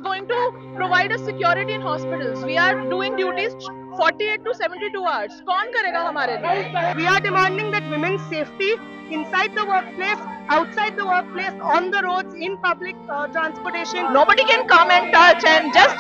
is going to provide us security in hospitals? We are doing duties 48 to 72 hours. कौन करेगा हमारे लिए? We are demanding that women's safety inside the workplace, outside the workplace, on the roads, in public transportation. Nobody can come and touch and just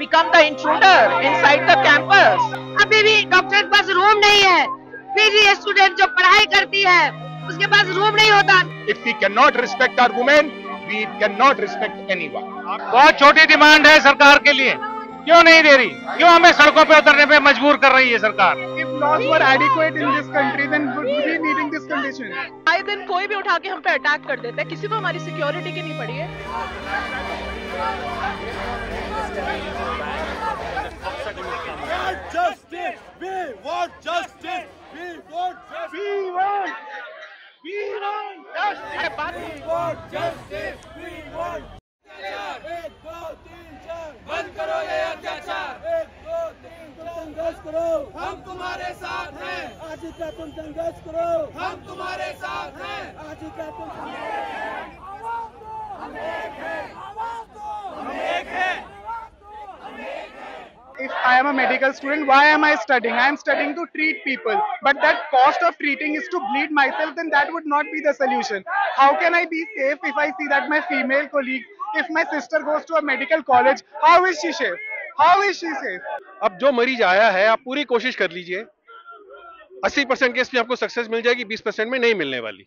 become the intruder inside the campus. अभी भी doctor के पास room नहीं है, फिर ये student जो पढ़ाई करती है उसके पास रूम नहीं होता। If we cannot respect our women, we cannot respect anyone. बहुत छोटी डिमांड है सरकार के लिए, क्यों नहीं दे रही? क्यों हमें सड़कों पे उतरने पे मजबूर कर रही है सरकार? If laws were adequate in this country, then would we be needing this condition? आए दिन कोई भी उठा के हम पे अटैक कर देता है, किसी को हमारी सिक्योरिटी की नहीं पड़ी है। Justice! We want justice! We want justice! We want justice! We want justice! We want एक दो तीन चार बंद करो ये अत्याचार। एक दो तीन संघर्ष करो, हम तुम्हारे साथ हैं। आज ही का तुम संघर्ष करो, हम तुम्हारे साथ हैं। आज ही का तुम हम एक हैं, हम एक हैं। If I am a medical student, why am I studying? I am studying to treat people. But that cost of treating is to bleed myself, then that would not be the solution. How can I be safe if I see that my female colleague, if my sister goes to a medical college, how is she safe? How is she safe? अब जो मरीज आया है, आप पूरी कोशिश कर लीजिए, 80% केस में आपको सक्सेस मिल जाएगी, 20% में नहीं मिलने वाली।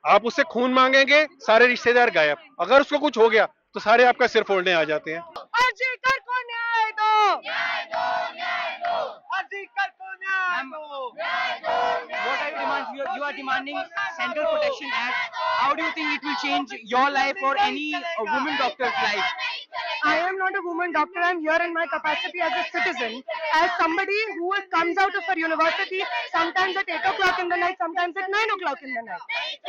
आप उससे खून मांगेंगे, सारे रिश्तेदार गायब। अगर उसको कुछ हो गया तो सारे आपका सिर फोड़ने आ जाते हैं। अर्जीकर को न्याय दो, न्याय दो, न्याय दो, अर्जीकर को न्याय दो, न्याय दो। What are you demanding? You are demanding Central Protection Act. How do you think it will change your life or any woman doctor's life? I am not a woman doctor. I am here in my capacity as a citizen, as somebody who comes out of a university sometimes at 8 o'clock in the night, sometimes at 9 o'clock in the night.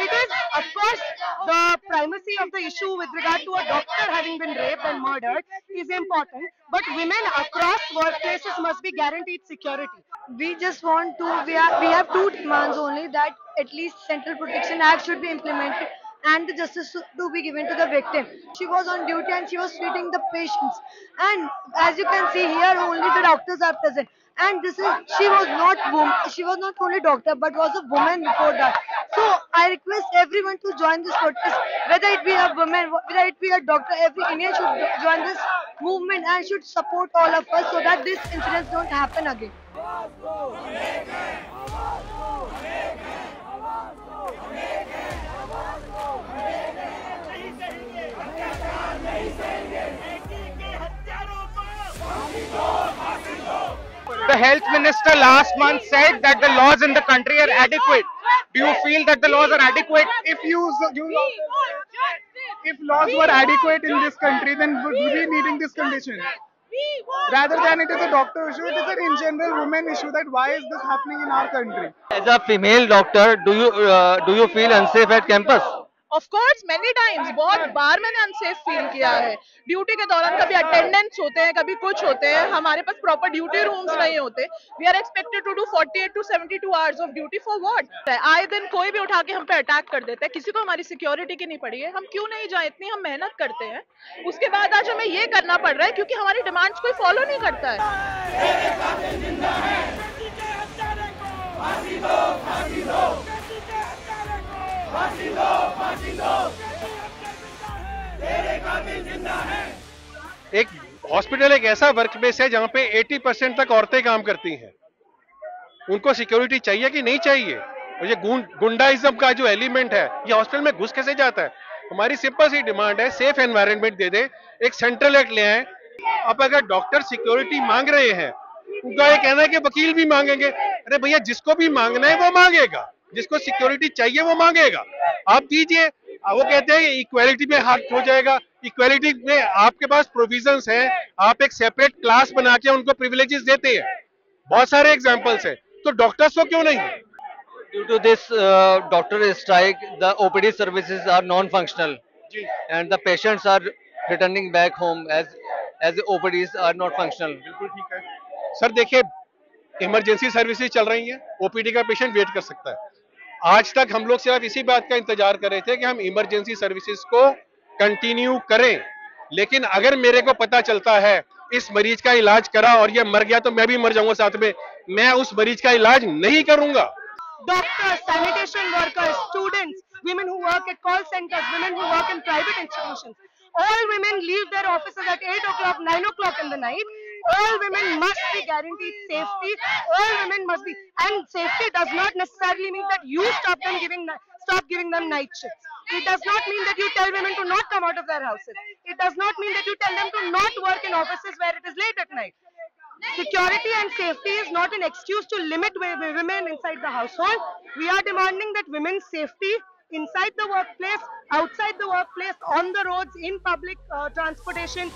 It is, of course, the primacy of the issue with regard to a doctor having been raped and murdered is important, but women across workplaces must be guaranteed security. We just want to, we have two demands only, that at least Central Protection Act should be implemented and the justice to be given to the victim. She was on duty and she was treating the patients, and as you can see here, only the doctors are present. And this is, she was not only doctor but was a woman before that. So I request everyone to join this protest, whether it be a woman, whether it be a doctor, every Indian should join this movement and should support all of us so that these incidents don't happen again. The health minister last month said that the laws in the country are adequate. Do you feel that the laws are adequate? If laws were adequate in this country, then would we be needing this condition? Rather than it is a doctor issue, it is an in general women issue, that why is this happening in our country? As a female doctor, do you feel unsafe at campus? Of course many times, बहुत बार मैंने unsafe feel किया है duty के दौरान। कभी attendance होते हैं, कभी कुछ होते हैं, हमारे पास प्रॉपर ड्यूटी रूम्स नहीं होते। We are expected to do 48 to 72 hours of duty for what? आए दिन कोई भी उठा के हम पे अटैक कर देता है, किसी को हमारी सिक्योरिटी की नहीं पड़ी है। हम क्यों नहीं जाए? इतनी हम मेहनत करते हैं, उसके बाद आज हमें ये करना पड़ रहा है क्योंकि हमारी डिमांड्स कोई फॉलो नहीं करता है। एक हॉस्पिटल एक ऐसा वर्क प्लेस है जहां पे 80% तक औरतें काम करती हैं। उनको सिक्योरिटी चाहिए कि नहीं चाहिए? और ये गुंडाइज्म का जो एलिमेंट है, ये हॉस्पिटल में घुस कैसे जाता है? हमारी सिंपल सी डिमांड है, सेफ एनवायरनमेंट दे दे, एक सेंट्रल एक्ट ले आए। अब अगर डॉक्टर सिक्योरिटी मांग रहे हैं, उनका ये कहना है कि वकील भी मांगेंगे। अरे भैया, जिसको भी मांगना है वो मांगेगा, जिसको सिक्योरिटी चाहिए वो मांगेगा, आप दीजिए। वो कहते हैं इक्वालिटी में हाथ हो जाएगा। इक्वालिटी में आपके पास प्रोविजंस हैं, आप एक सेपरेट क्लास बना के उनको प्रिविलेजेस देते हैं, बहुत सारे एग्जांपल्स हैं, तो डॉक्टर्स को क्यों नहीं? Due to this doctor strike, the OPD services are non-functional, and the patients are returning back home as the OPDs are not functional. बिल्कुल ठीक है सर। देखिए, इमरजेंसी सर्विसेज चल रही हैं, ओपीडी का पेशेंट वेट कर सकता है। आज तक हम लोग सिर्फ इसी बात का इंतजार कर रहे थे कि हम इमरजेंसी सर्विसेज को कंटिन्यू करें, लेकिन अगर मेरे को पता चलता है इस मरीज का इलाज करा और ये मर गया तो मैं भी मर जाऊंगा साथ में, मैं उस मरीज का इलाज नहीं करूंगा। Doctors, sanitation workers, students, women who work at call centers, women who work in private institutions. All women leave their offices at 8 o'clock, 9 o'clock in the night. All women must be guaranteed safety. All women must be, and safety does not necessarily mean that you stop giving them night shifts. It does not mean that you tell women to not come out of their houses. It does not mean that you tell them to not work in offices where it is late at night. Security and safety is not an excuse to limit women inside the household. We are demanding that women's safety inside the workplace, outside the workplace, on the roads, in public transportation.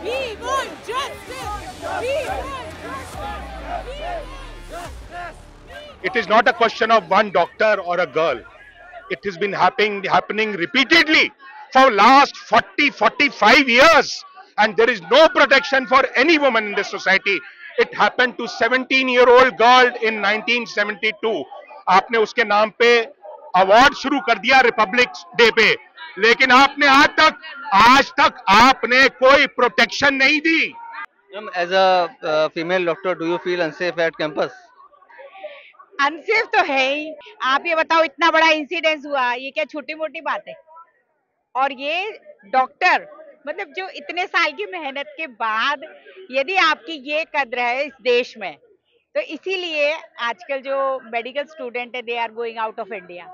We want justice! We want justice! It is not a question of one doctor or a girl. It has been happening repeatedly for last 40-45 years, and there is no protection for any woman in this society. It happened to 17-year-old girl in 1972. आपने उसके नाम पे award शुरू कर दिया Republic day पे, लेकिन आपने आज तक आपने कोई प्रोटेक्शन नहीं दी। As a female doctor, do you feel unsafe at campus? Unsafe तो है ही। आप ये बताओ, इतना बड़ा इंसिडेंस हुआ, ये क्या छोटी मोटी बात है? और ये डॉक्टर, मतलब जो इतने साल की मेहनत के बाद यदि आपकी ये कद्र है इस देश में, तो इसीलिए आजकल जो मेडिकल स्टूडेंट है they are going out of India.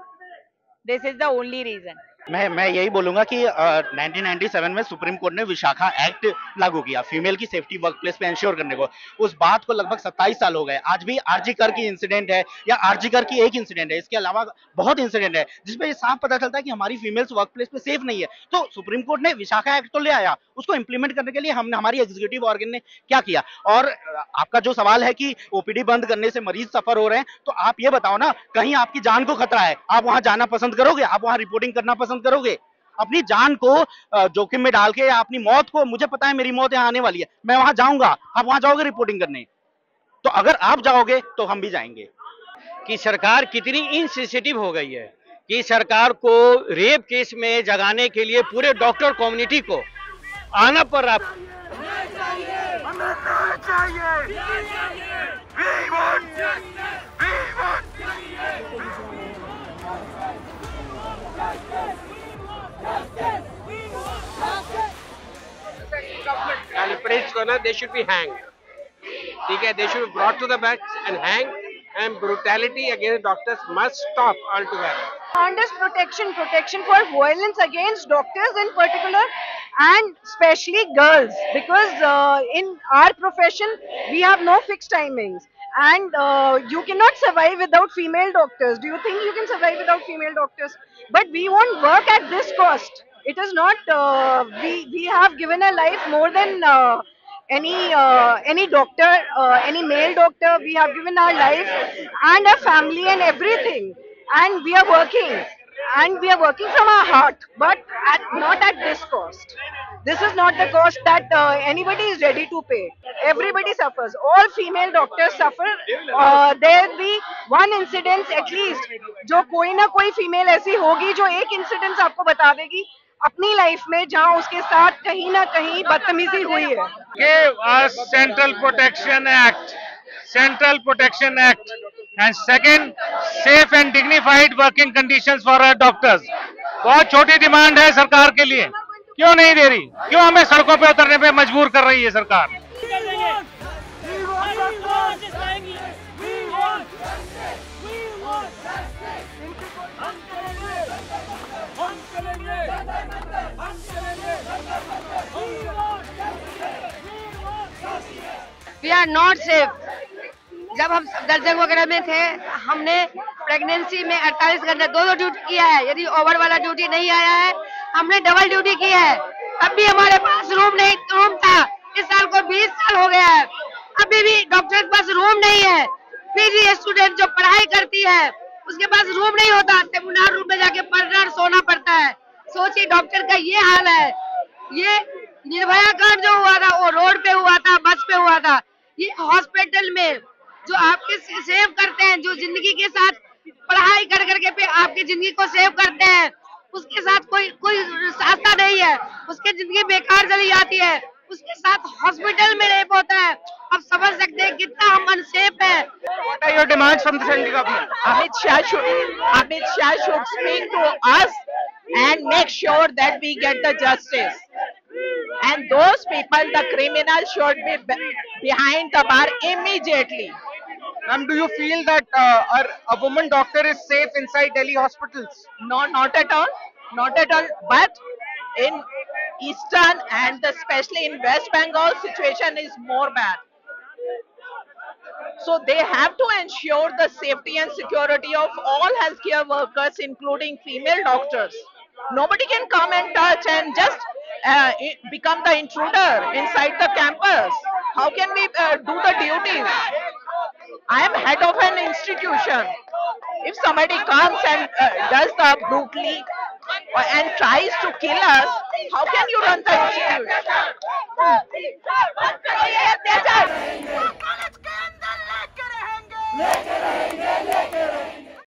This is the only reason. मैं यही बोलूंगा कि 1997 में सुप्रीम कोर्ट ने विशाखा एक्ट लागू किया फीमेल की सेफ्टी वर्क प्लेस पे इंश्योर करने को। उस बात को लगभग 27 साल हो गए। आज भी आरजी कर की इंसिडेंट है या आरजी कर की एक इंसिडेंट है, इसके अलावा बहुत इंसिडेंट है जिसपे ये साफ पता चलता है कि हमारी फीमेल्स वर्क प्लेस पे सेफ नहीं है। तो सुप्रीम कोर्ट ने विशाखा एक्ट तो ले आया, उसको इंप्लीमेंट करने के लिए हमारी एग्जीक्यूटिव ऑर्गन ने क्या किया। और आपका जो सवाल है कि ओपीडी बंद करने से मरीज सफर हो रहे हैं, तो आप ये बताओ ना, कहीं आपकी जान को खतरा है, आप वहां जाना पसंद करोगे? आप वहां रिपोर्टिंग करना पसंद करोगे? अपनी जान को जोखिम में डाल के या अपनी मौत को, मुझे पता है मेरी मौत यहाँ आने वाली है, मैं वहां जाऊंगा, आप वहां जाओगे रिपोर्टिंग करने? तो अगर आप जाओगे तो हम भी जाएंगे। कि सरकार कितनी इनसेंसिटिव हो गई है कि सरकार को रेप केस में जगाने के लिए पूरे डॉक्टर कम्युनिटी को आना पड़ रहा। Culprits को ना they should be hanged, ठीक है? They should be brought to the bench and hanged, and brutality against doctors must stop altogether. Unders protection for violence against doctors in particular, and especially girls, because in our profession we have no fixed timings, and you cannot survive without female doctors. Do you think you can survive without female doctors? But we won't work at this cost. It is not, we have given a life more than any doctor, any male doctor. We have given our life and our family and everything, and we are working from our heart, but not at this cost. This is not the cost that anybody is ready to pay. Everybody suffers. All female doctors suffer. There will be one incident at least, जो कोई ना कोई female ऐसी होगी जो एक incident आपको बता देगी अपनी लाइफ में जहां उसके साथ कहीं ना कहीं बदतमीजी हुई है। Give us Central Protection Act, and second, safe and dignified working conditions for our doctors. बहुत छोटी डिमांड है सरकार के लिए, क्यों नहीं दे रही? क्यों हमें सड़कों पे उतरने पे मजबूर कर रही है सरकार? We are not safe. जब हम दर्जन वगैरह में थे, हमने प्रेगनेंसी में 48 घंटे दो ड्यूटी किया है। यदि ओवर वाला ड्यूटी नहीं आया है, हमने डबल ड्यूटी की है। तब भी हमारे पास रूम था। इस साल को 20 साल हो गया है, अभी भी डॉक्टर के पास रूम नहीं है। पीजी स्टूडेंट जो पढ़ाई करती है, उसके पास रूम नहीं होता, सेमिनार रूम में जाके पढ़ना और सोना पड़ता है। सोचिए डॉक्टर का ये हाल है। ये निर्भया कांड जो हुआ था वो रोड पे हुआ था, बस पे हुआ था। ये हॉस्पिटल में जो आपके सेव करते हैं, जो जिंदगी के साथ पढ़ाई कर करके पे आपकी जिंदगी को सेव करते हैं, उसके साथ कोई रास्ता नहीं है, उसकी जिंदगी बेकार चली जाती है, उसके साथ हॉस्पिटल में रेप होता है। अब समझ सकते हैं कितना हम अनसेफ है। What are your demands from the central government? Amit Shah should speak to us and make sure that we get the justice. And those people, the criminals, should be behind the bar immediately. Ma'am, do you feel that a woman doctor is safe inside Delhi hospitals? No, not at all. Not at all. But in Eastern and especially in West Bengal, situation is more bad. So they have to ensure the safety and security of all healthcare workers, including female doctors. Nobody can come and touch and just become the intruder inside the campus. How can we do the duties? I am head of an institution. If somebody comes and does the brutally and tries to kill us, how can you run the institution?